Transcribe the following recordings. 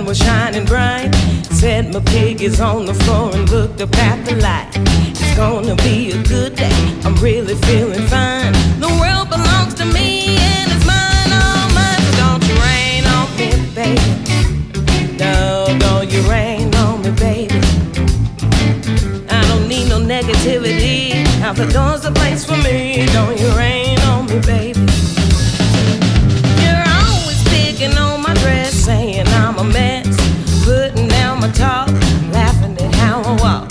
was shining bright. Set my piggies on the floor and looked up at the light. It's gonna be a good day, I'm really feeling fine. The world belongs to me and it's mine, all mine. So don't you rain on me, baby. No, don't you rain on me, baby. I don't need no negativity. Out the door's the place for me. Don't you rain on me, baby. You're always picking on my dress, saying I'm a mess, putting down my talk, laughing at how I walk.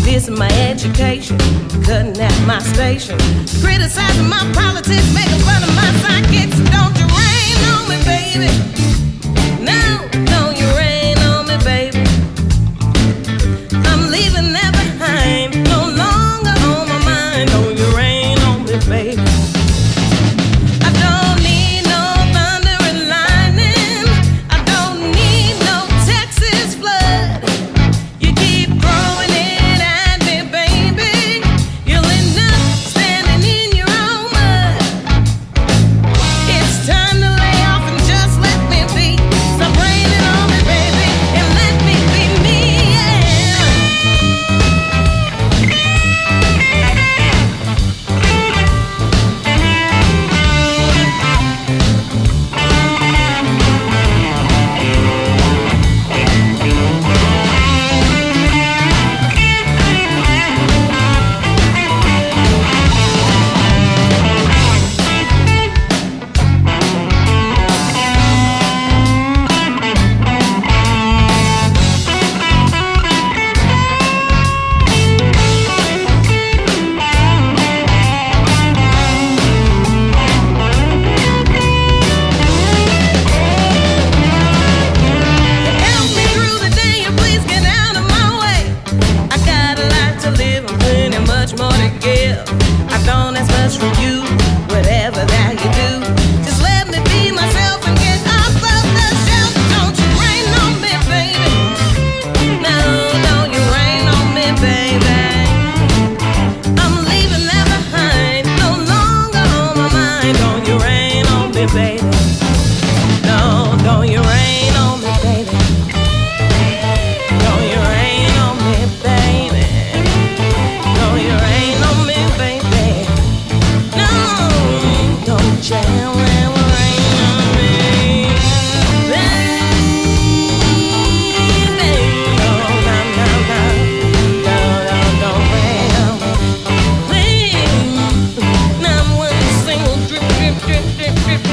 This is my education, cutting at my station, criticizing my politics, making fun of my sidekicks. Don't you rain on me, baby. No, don't you rain on me, baby. I'm leaving that behind, no longer on my mind. Don't you rain on me, baby. I don't need no thunder and lightning, I don't need no Texas flood. You keep throwing it at me, baby, you'll end up standing in your own mud. It's time to lay off and just let me be. Stop raining on me, baby, and let me be me, yeah. Help me through the day, and please get out of my way. I got a lot to live and plenty much more to give. I don't ask much from you, whatever that you do. Just let me be myself and get off of the shelf. Don't you rain on me, baby. No, don't you rain on me, baby. I'm leaving that behind, no longer on my mind. Don't you rain on me, baby. No, don't you rain on me, baby. Don't you rain on me, baby. Don't you rain on me, baby. No, don't you ever rain on me, baby. No, no, no, no. No, no, don't rain on me, please. Not one single drip, drip, drip, drip, drip,